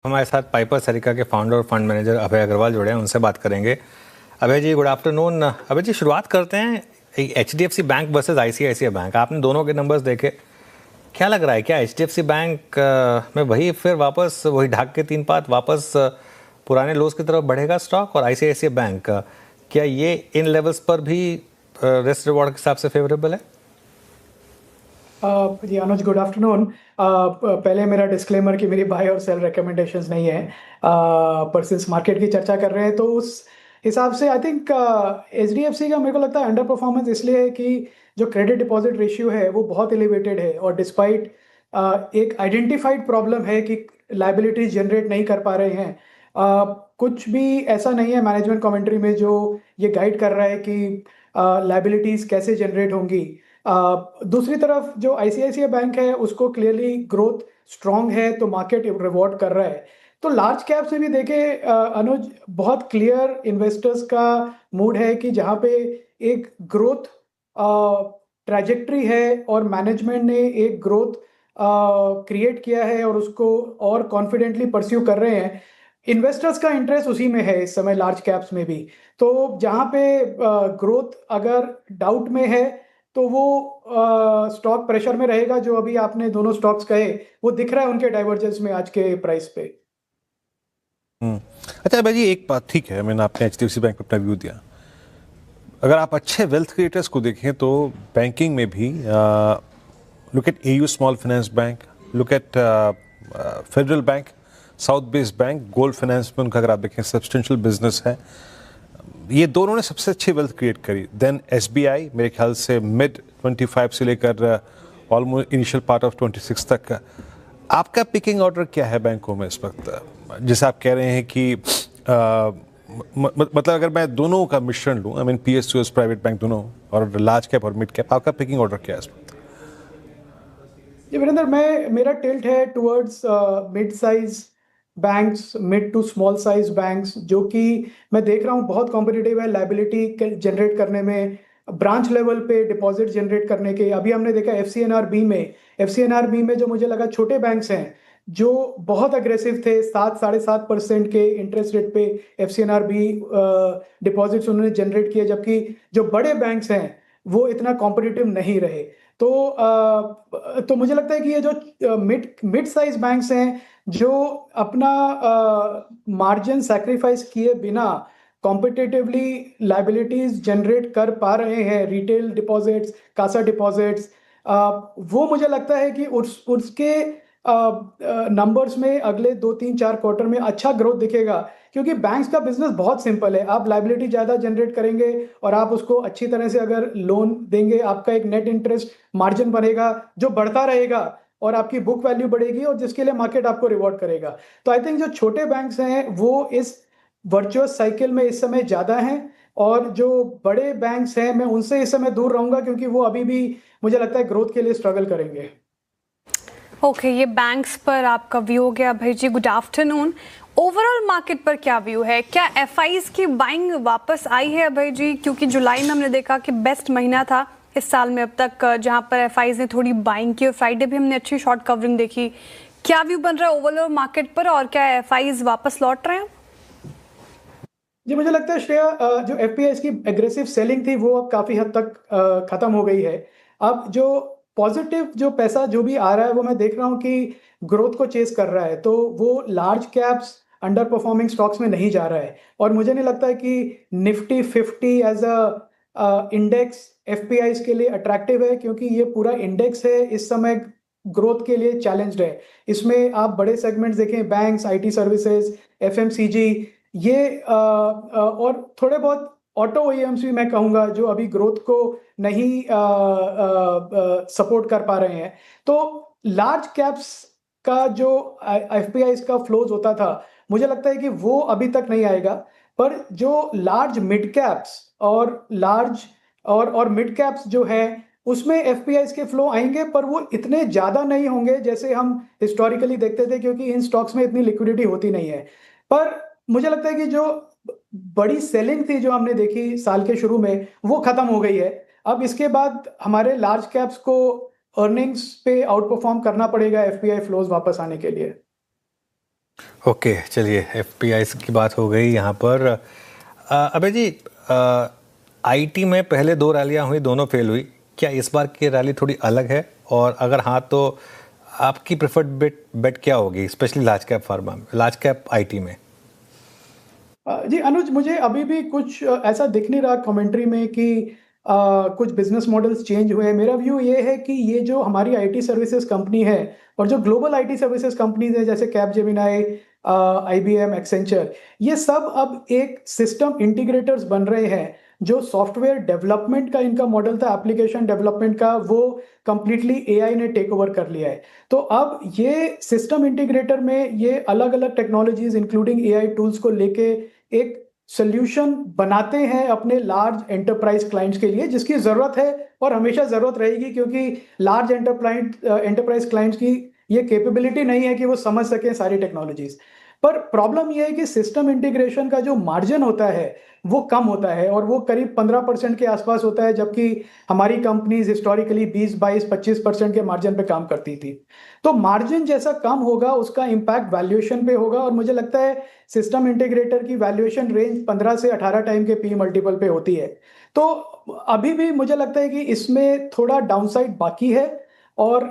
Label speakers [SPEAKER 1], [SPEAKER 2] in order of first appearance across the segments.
[SPEAKER 1] हमारे साथ पाइपर सरिका के फाउंडर और फंड मैनेजर अभय अग्रवाल जुड़े हैं, उनसे बात करेंगे। अभय जी, गुड आफ्टरनून। अभय जी, शुरुआत करते हैं HDFC bank versus ICICI bank. आपने दोनों के नंबर्स देखे, क्या लग रहा है, क्या HDFC बैंक में वही फिर वापस वही ढाक के तीन पात वापस पुराने लोज की तरफ बढ़ेगा स्टॉक, और ICICI बैंक क्या ये इन लेवल्स पर भी रिस्क रिवॉर्ड के हिसाब से फेवरेबल है?
[SPEAKER 2] जी अनुज, गुड आफ्टरनून। पहले मेरा डिस्क्लेमर कि मेरी बाय और सेल रिकमेंडेशंस नहीं है, पर सिंस मार्केट की चर्चा कर रहे हैं तो उस हिसाब से आई थिंक HDFC का मेरे को लगता है अंडर परफॉर्मेंस इसलिए है कि जो क्रेडिट डिपॉजिट रेशियो है वो बहुत एलिवेटेड है, और डिस्पाइट एक आइडेंटिफाइड प्रॉब्लम है कि लाइबिलिटीज जनरेट नहीं कर पा रहे हैं। कुछ भी ऐसा नहीं है मैनेजमेंट कमेंट्री में जो ये गाइड कर रहा है कि लाइबिलिटीज कैसे जनरेट होंगी। दूसरी तरफ जो ICICI बैंक है उसको क्लियरली ग्रोथ स्ट्रांग है तो मार्केट रिवॉर्ड कर रहा है। तो लार्ज कैप से भी देखे अनुज, बहुत क्लियर इन्वेस्टर्स का मूड है कि जहाँ पे एक ग्रोथ ट्रैजेक्टरी है और मैनेजमेंट ने एक ग्रोथ क्रिएट किया है और उसको और कॉन्फिडेंटली परस्यू कर रहे हैं। इन्वेस्टर्स का इंटरेस्ट उसी में है इस समय लार्ज कैप्स में भी। तो जहाँ पे ग्रोथ अगर डाउट में है तो वो स्टॉक प्रेशर में रहेगा। जो अभी आपने दोनों स्टॉक्स कहे वो दिख रहा है उनके डाइवर्जेंस में आज के प्राइस पे।
[SPEAKER 3] अच्छा भाई जी, एक बात ठीक है, मैंने आपने HDFC बैंक पे अपना व्यू दिया। अगर आप अच्छे वेल्थ क्रिएटर्स को देखें तो बैंकिंग में भी look at AU small finance bank, look at federal bank, south based bank, gold finance में उनका अगर आप देखें सब्सटेंशियल बिजनेस है। ये दोनों ने सबसे अच्छी वेल्थ क्रिएट करी। देन SBI मेरे ख्याल से मिड 25 से लेकर ऑलमोस्ट इनिशियल पार्ट ऑफ 26 तक। आपका पिकिंग ऑर्डर क्या है बैंकों में इस वक्त? जैसे आप कह रहे हैं कि मतलब अगर मैं दोनों का मिश्रण लूँ, I mean PSUs private bank दोनों और लार्ज कैप और मिड कैप, आपका पिकिंग ऑर्डर क्या है इस वक्त?
[SPEAKER 2] जी वीरेंद्र, मेरा टिल्ट है towards mid size banks, mid to small size banks, जो कि मैं देख रहा हूँ बहुत कॉम्पिटिटिव है लाइबिलिटी जनरेट करने में, ब्रांच लेवल पे डिपॉजिट जनरेट करने के। अभी हमने देखा FCNR बी में जो मुझे लगा छोटे बैंक्स हैं जो बहुत अग्रेसिव थे, 7-7.5% के इंटरेस्ट रेट पे FCNR बी डिपॉजिट्स उन्होंने जनरेट किए, जबकि जो बड़े बैंक्स हैं वो इतना कॉम्पिटिटिव नहीं रहे। तो मुझे लगता है कि ये जो मिड साइज बैंक्स हैं जो अपना मार्जिन सैक्रिफाइस किए बिना कॉम्पिटिटिवली लाइबिलिटीज जनरेट कर पा रहे हैं, रिटेल डिपॉजिट्स, कासा डिपॉजिट्स, वो मुझे लगता है कि उसके नंबर्स में अगले 2-3-4 क्वार्टर में अच्छा ग्रोथ दिखेगा। क्योंकि बैंक्स का बिजनेस बहुत सिंपल है, आप लाइबिलिटी ज़्यादा जनरेट करेंगे और आप उसको अच्छी तरह से अगर लोन देंगे, आपका एक नेट इंटरेस्ट मार्जिन बनेगा जो बढ़ता रहेगा और आपकी बुक वैल्यू बढ़ेगी, और जिसके लिए मार्केट आपको रिवॉर्ड करेगा। तो आई थिंक जो छोटे बैंक्स हैं वो इस वर्चुअस साइकिल में इस समय ज़्यादा हैं, और जो बड़े बैंक्स हैं मैं उनसे इस समय दूर रहूंगा, क्योंकि वो अभी भी मुझे लगता है ग्रोथ के लिए स्ट्रगल करेंगे।
[SPEAKER 4] ओके, ये बैंक्स पर आपका व्यू हो गया। भाई जी, गुड आफ्टरनून। ओवरऑल मार्केट पर क्या व्यू है? क्या FIs की बाइंग वापस आई है भाई जी? क्योंकि जुलाई में हमने देखा कि बेस्ट महीना था इस साल में अब तक, जहां पर FIs ने थोड़ी बाइंग की, और फ्राइडे भी हमने अच्छी शॉर्ट कवरिंग देखी। क्या व्यू बन रहा है ओवरऑल मार्केट पर, और क्या FIs वापस लौट रहे हैं?
[SPEAKER 2] जी मुझे लगता है श्रेया, जो FPIs की एग्रेसिव सेलिंग थी वो अब काफी हद तक खत्म हो गई है। अब जो पॉजिटिव जो पैसा जो भी आ रहा है वो मैं देख रहा हूँ कि ग्रोथ को चेस कर रहा है, तो वो large caps under performing stocks में नहीं जा रहा है। और मुझे नहीं लगता है कि Nifty 50 as a index FPIs के लिए अट्रैक्टिव है, क्योंकि ये पूरा इंडेक्स है इस समय ग्रोथ के लिए चैलेंज्ड है। इसमें आप बड़े सेगमेंट्स देखें, बैंक्स, IT सर्विसेज, FMCG, ये और थोड़े बहुत ऑटो OEMs भी मैं कहूँगा जो अभी ग्रोथ को नहीं सपोर्ट कर पा रहे हैं। तो लार्ज कैप्स का जो FPIs का फ्लोज होता था, मुझे लगता है कि वो अभी तक नहीं आएगा। पर जो लार्ज मिड कैप्स और लार्ज और मिड कैप्स जो है उसमें FPIs के फ्लो आएंगे, पर वो इतने ज्यादा नहीं होंगे जैसे हम हिस्टोरिकली देखते थे, क्योंकि इन स्टॉक्स में इतनी लिक्विडिटी होती नहीं है। पर मुझे लगता है कि जो बड़ी सेलिंग थी जो हमने देखी साल के शुरू में वो खत्म हो गई है। अब इसके बाद हमारे लार्ज कैप्स को अर्निंग्स पे आउट परफॉर्म करना पड़ेगा FPI फ्लोज वापस आने के लिए।
[SPEAKER 1] ओके, चलिए एफपीआईज की बात हो गई यहाँ पर। अबे जी, आईटी में पहले 2 रैलियाँ हुई, दोनों फेल हुई। क्या इस बार की रैली थोड़ी अलग है? और अगर हाँ तो आपकी प्रेफर्ड बेट क्या होगी, स्पेशली लार्ज कैप फार्मा में, लार्ज कैप आईटी में?
[SPEAKER 2] जी अनुज, मुझे अभी भी कुछ ऐसा दिख नहीं रहा कमेंट्री में कि कुछ बिजनेस मॉडल्स चेंज हुए हैं। मेरा व्यू ये है कि ये जो हमारी आईटी सर्विसेज कंपनी है और जो ग्लोबल आईटी सर्विसेज कंपनीज है जैसे कैपजेमिनाई, आईबीएम, एक्सेंचर, ये सब अब एक सिस्टम इंटीग्रेटर्स बन रहे हैं। जो सॉफ्टवेयर डेवलपमेंट का इनका मॉडल था, एप्लीकेशन डेवलपमेंट का, वो कंप्लीटली एआई ने टेक ओवर कर लिया है। तो अब ये सिस्टम इंटीग्रेटर में ये अलग अलग टेक्नोलॉजीज इंक्लूडिंग एआई टूल्स को लेके एक सोल्यूशन बनाते हैं अपने लार्ज एंटरप्राइज क्लाइंट्स के लिए, जिसकी जरूरत है और हमेशा जरूरत रहेगी, क्योंकि लार्ज एंटरप्राइज क्लाइंट्स की ये कैपेबिलिटी नहीं है कि वो समझ सकें सारी टेक्नोलॉजीज। पर प्रॉब्लम ये है कि सिस्टम इंटीग्रेशन का जो मार्जिन होता है वो कम होता है और वो करीब 15% के आसपास होता है, जबकि हमारी कंपनीज हिस्टोरिकली 20, 22, 25% के मार्जिन पे काम करती थी। तो मार्जिन जैसा कम होगा उसका इम्पैक्ट वैल्यूएशन पे होगा, और मुझे लगता है सिस्टम इंटीग्रेटर की वैल्यूएशन रेंज 15 से 18 टाइम के पी मल्टीपल पे होती है। तो अभी भी मुझे लगता है कि इसमें थोड़ा डाउनसाइड बाकी है, और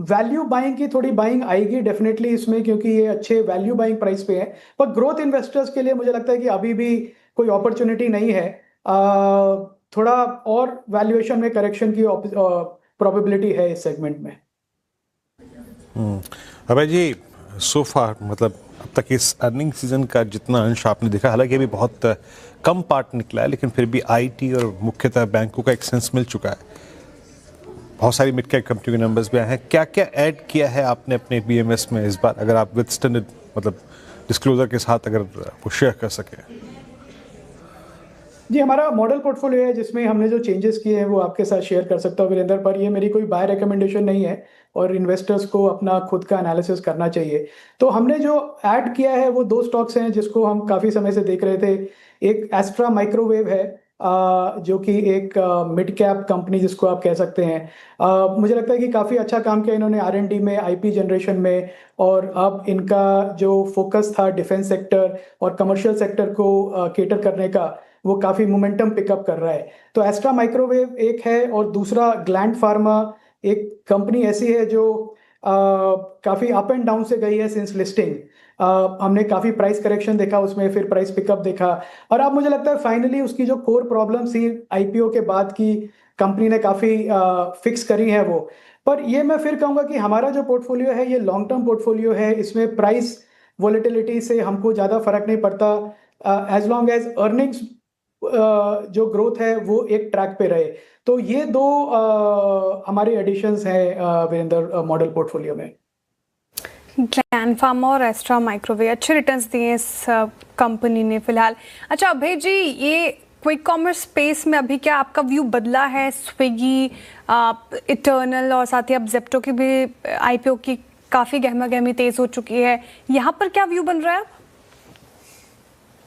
[SPEAKER 2] वैल्यू बाइंग की थोड़ी बाइंग आएगी डेफिनेटली इसमें, क्योंकि ये अच्छे वैल्यू बाइंग प्राइस पे है। पर ग्रोथ इन्वेस्टर्स के लिए मुझे लगता है कि अभी भी कोई अपॉर्चुनिटी नहीं है। थोड़ा और वैल्यूएशन में करेक्शन की प्रोबेबिलिटी है इस सेगमेंट में।
[SPEAKER 3] अबे जी, सो फार मतलब अब तक इस अर्निंग सीजन का जितना अंश आपने देखा, हालांकि अभी बहुत कम पार्ट निकला है, लेकिन फिर भी आईटी और मुख्यतः बैंकों का एक सेंस मिल चुका है। बहुत सारी मिड कैप कंपनियों के नंबर्स भी आए हैं। क्या क्या ऐड किया है आपने अपने बीएमएस में इस बार, अगर आप विद स्टैंडर्ड मतलब डिस्क्लोजर के साथ अगर वो शेयर कर सकें?
[SPEAKER 2] जी, हमारा मॉडल पोर्टफोलियो है जिसमें हमने जो चेंजेस किए हैं वो आपके साथ शेयर कर सकता हूँ वीरेंद्र, पर ये मेरी कोई बाय रिकमेंडेशन नहीं है और इन्वेस्टर्स को अपना खुद का एनालिसिस करना चाहिए। तो हमने जो ऐड किया है वो 2 स्टॉक्स हैं जिसको हम काफ़ी समय से देख रहे थे। एक एस्ट्रा माइक्रोवेव है, जो कि एक मिड कैप कंपनी जिसको आप कह सकते हैं। मुझे लगता है कि काफ़ी अच्छा काम किया इन्होंने आर&डी में, आईपी जनरेशन में, और अब इनका जो फोकस था डिफेंस सेक्टर और कमर्शियल सेक्टर को केटर करने का, वो काफ़ी मोमेंटम पिकअप कर रहा है। तो एस्ट्रा माइक्रोवेव एक है, और दूसरा ग्लैंड फार्मा, एक कंपनी ऐसी है जो काफ़ी अप एंड डाउन से गई है सिंस लिस्टिंग। हमने काफ़ी प्राइस करेक्शन देखा उसमें, फिर प्राइस पिकअप देखा, और अब मुझे लगता है फाइनली उसकी जो कोर प्रॉब्लम थी आईपीओ के बाद की, कंपनी ने काफ़ी फिक्स करी है वो। पर ये मैं फिर कहूँगा कि हमारा जो पोर्टफोलियो है ये लॉन्ग टर्म पोर्टफोलियो है, इसमें प्राइस वोलेटिलिटी से हमको ज़्यादा फर्क नहीं पड़ता, एज लॉन्ग एज अर्निंग्स जो ग्रोथ है वो एक ट्रैक पे रहे। तो ये 2 हमारे एडिशंस हैं वीरेंद्र मॉडल पोर्टफोलियो में।
[SPEAKER 4] ग्लैंड फार्मा और एस्ट्रा माइक्रोवेव अच्छे रिटर्न्स दिए इस कंपनी ने फिलहाल। अच्छा अभय जी, ये क्विक कॉमर्स स्पेस में अभी क्या आपका व्यू बदला है? स्विगी, इटर्नल और साथ ही अब जेप्टो की भी आईपीओ की काफ़ी गहमा गहमी तेज हो चुकी है, यहाँ पर क्या व्यू बन रहा है?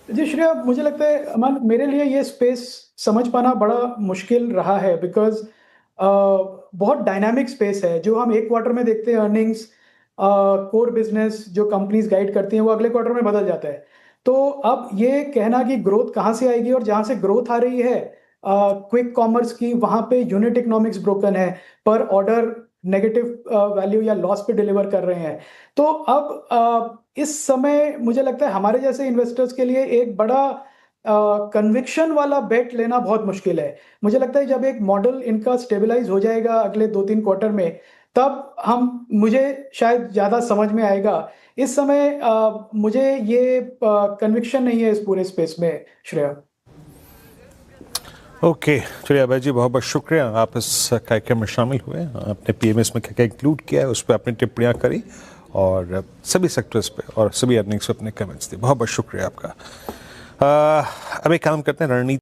[SPEAKER 2] जी श्रेया, मुझे लगता है अमन, मेरे लिए ये स्पेस समझ पाना बड़ा मुश्किल रहा है, बिकॉज बहुत डायनामिक स्पेस है। जो हम एक क्वार्टर में देखते हैं अर्निंग्स, कोर बिजनेस जो कंपनीज गाइड करती हैं, वो अगले क्वार्टर में बदल जाता है। तो अब ये कहना कि ग्रोथ कहाँ से आएगी, और जहाँ से ग्रोथ आ रही है क्विक कॉमर्स की, वहाँ पे यूनिट इकोनॉमिक्स ब्रोकन है, पर ऑर्डर नेगेटिव वैल्यू या लॉस पे डिलीवर कर रहे हैं। तो अब इस समय मुझे लगता है हमारे जैसे इन्वेस्टर्स के लिए एक बड़ा कन्विक्शन वाला बेट लेना बहुत मुश्किल है। मुझे लगता है जब एक मॉडल इनका स्टेबलाइज हो जाएगा अगले 2-3 क्वार्टर में, तब मुझे शायद ज़्यादा समझ में आएगा। इस समय मुझे ये कन्विक्शन नहीं है इस पूरे स्पेस में, श्रेया।
[SPEAKER 3] ओके, चलिए अभय जी, बहुत बहुत शुक्रिया, आप इस कार्यक्रम में शामिल हुए। आपने पीएमएस में क्या क्या इंक्लूड किया है उस पर आपने टिप्पणियाँ करी, और सभी सेक्टर्स पे और सभी अर्निंग्स पे अपने कमेंट्स दिए। बहुत बहुत शुक्रिया आपका। अब एक काम करते हैं, रणनीति